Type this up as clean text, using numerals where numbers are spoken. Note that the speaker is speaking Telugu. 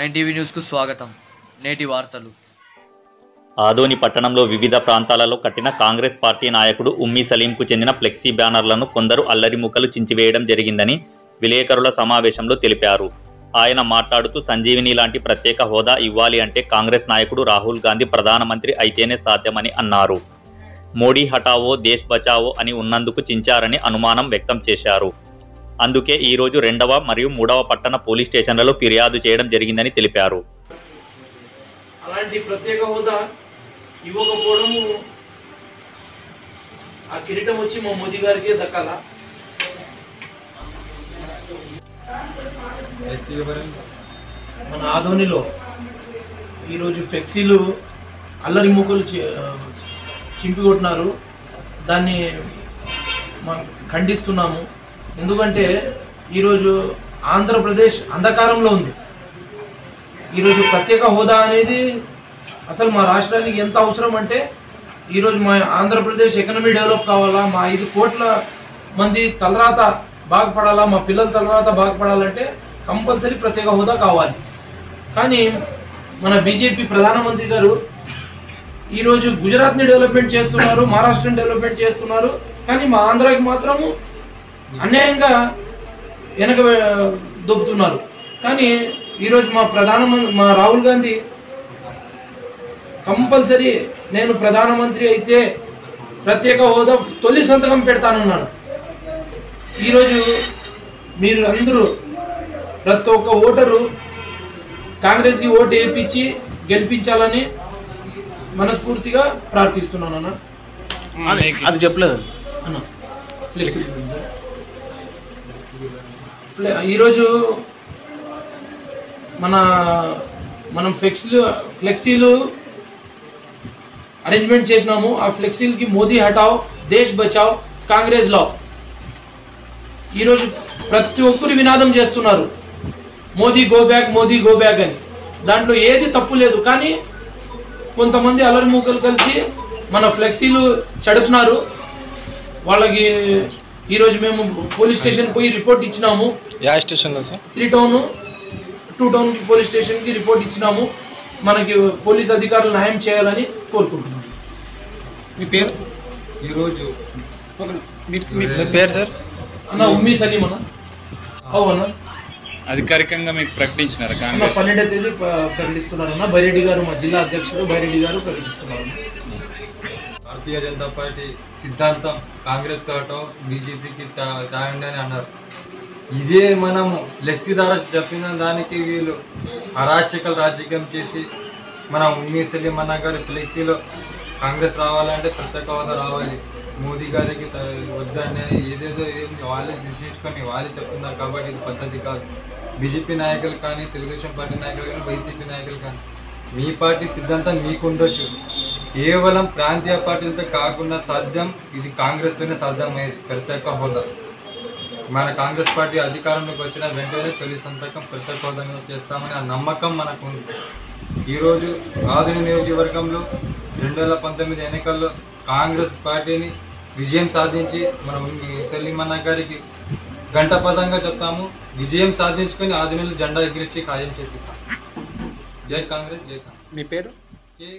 9 న్యూస్కు స్వాగతం. నేటి వార్తలు. ఆదోని పట్టణంలో వివిధ ప్రాంతాలలో కట్టిన కాంగ్రెస్ పార్టీ నాయకుడు ఉమ్మి సలీంకు చెందిన ఫ్లెక్సీ బ్యానర్లను కొందరు అల్లరి ముక్కలు చించివేయడం జరిగిందని విలేకరుల సమావేశంలో తెలిపారు. ఆయన మాట్లాడుతూ సంజీవిని లాంటి ప్రత్యేక హోదా ఇవ్వాలి అంటే కాంగ్రెస్ నాయకుడు రాహుల్ గాంధీ ప్రధానమంత్రి అయితేనే సాధ్యమని అన్నారు. మోడీ హటావో దేశ్ బచావో అని ఉన్నందుకు చించారని అనుమానం వ్యక్తం చేశారు. అందుకే ఈరోజు 2వ మరియు 3వ పట్టణ పోలీస్ స్టేషన్లలో ఫిర్యాదు చేయడం జరిగిందని తెలిపారు. అలాంటి ప్రత్యేక హోదా ఇవ్వకపోవడము ఆ కిరీటం వచ్చి మా మోదీ గారికి దక్కాల. మన ఆదోనిలో ఈరోజు ఫ్లెక్సీలు అల్లరి మూకలు చింపికొట్టినారు. దాన్ని మనం ఖండిస్తున్నాము. ఎందుకంటే ఈరోజు ఆంధ్రప్రదేశ్ అంధకారంలో ఉంది. ఈరోజు ప్రత్యేక హోదా అనేది అసలు మా రాష్ట్రానికి ఎంత అవసరం అంటే, ఈరోజు మా ఆంధ్రప్రదేశ్ ఎకనమీ డెవలప్ కావాలా, మా 5 కోట్ల మంది తలరాత బాగుపడాలా, మా పిల్లల తలరాత బాగుపడాలంటే కంపల్సరీ ప్రత్యేక హోదా కావాలి. కానీ మన బీజేపీ ప్రధానమంత్రి గారు ఈరోజు గుజరాత్ని డెవలప్మెంట్ చేస్తున్నారు, మహారాష్ట్రని డెవలప్మెంట్ చేస్తున్నారు. కానీ మా ఆంధ్రాకి మాత్రము అన్యాయంగా వెనక దొబ్బుతున్నారు. కానీ ఈరోజు మా రాహుల్ గాంధీ కంపల్సరీ నేను ప్రధానమంత్రి అయితే ప్రత్యేక హోదా తొలి సంతకం పెడతానన్నాడు. ఈరోజు మీరు అందరూ ప్రతి ఒక్క ఓటరు కాంగ్రెస్కి ఓటు వేయించి గెలిపించాలని మనస్ఫూర్తిగా ప్రార్థిస్తున్నాను అన్న. అది చెప్పలేదు అన్న. ఈరోజు మనం ఫ్లెక్సీలు అరేంజ్మెంట్ చేసినాము. ఆ ఫ్లెక్సీలకి మోదీ హటావ్ దేశ్ బచావ్ కాంగ్రెస్ లావ్. ఈరోజు ప్రతి ఒక్కరు వినాదం చేస్తున్నారు, Modi go back, Modi go back అని. దాంట్లో ఏది తప్పు లేదు. కానీ కొంతమంది అల్లరి మూకలు కలిసి మన ఫ్లెక్సీలు చెడుపుతున్నారు. వాళ్ళకి ఈరోజు మేము పోలీస్ స్టేషన్ పోయి రిపోర్ట్ ఇచ్చినాము. యా స్టేషన్లో సార్? 3 టౌన్ 2 టౌన్ పోలీస్ స్టేషన్కి రిపోర్ట్ ఇచ్చినాము. మనకి పోలీస్ అధికారులు న్యాయం చేయాలని కోరుకుంటున్నాము. మీ పేరు? ఈరోజు మీ పేరు సార్? అన్న ఉమ్మి సలీం అన్న. అవునా, అధికారికంగా మీకు ప్రకటించినారు? అన్న 12వ తేదీ ప్రకటిస్తున్నారు అన్న. బైరెడ్డి గారు, మా జిల్లా అధ్యక్షుడు బైరెడ్డి గారు ప్రకటిస్తున్నారు. భారతీయ జనతా పార్టీ సిద్ధాంతం కాంగ్రెస్ కావటం బీజేపీకి తాగండి అని అన్నారు. ఇదే మనము ఫ్లెక్సీ ద్వారా చెప్పిన దానికి వీళ్ళు అరాచకలు రాజకీయం చేసి మన ఉమ్మి సలీం అన్న గారి ఫ్లెక్సీలో కాంగ్రెస్ రావాలంటే ప్రత్యేక హోదా రావాలి, మోదీ గారికి వద్దని ఏదేదో వాళ్ళే నిర్ణయించుకొని వాళ్ళే చెప్తున్నారు. కాబట్టి ఇది పద్ధతి కాదు. బీజేపీ నాయకులు కానీ, తెలుగుదేశం పార్టీ నాయకులు కానీ, వైసీపీ నాయకులు కానీ, మీ పార్టీ సిద్ధాంతం మీకు ఉండొచ్చు. కేవలం ప్రాంతీయ పార్టీలతో కాకుండా సాధ్యం ఇది కాంగ్రెస్తోనే సాధ్యమయ్యేది ప్రత్యేక హోదా. మన కాంగ్రెస్ పార్టీ అధికారంలోకి వచ్చిన వెంటనే తొలి సంతకం ప్రత్యేక హోదా మీద చేస్తామని ఆ నమ్మకం మనకు ఉంది. ఈరోజు ఆదోని నియోజకవర్గంలో 2019 ఎన్నికల్లో కాంగ్రెస్ పార్టీని విజయం సాధించి మనం సలీం అన్న గారికి గంటపదంగా చెప్తాము. విజయం సాధించుకొని ఆదోనిలో జెండా ఎగిరించి ఖాయం చేపిస్తాం. జై కాంగ్రెస్, జై కాంగ్రెస్. మీ పేరు? కే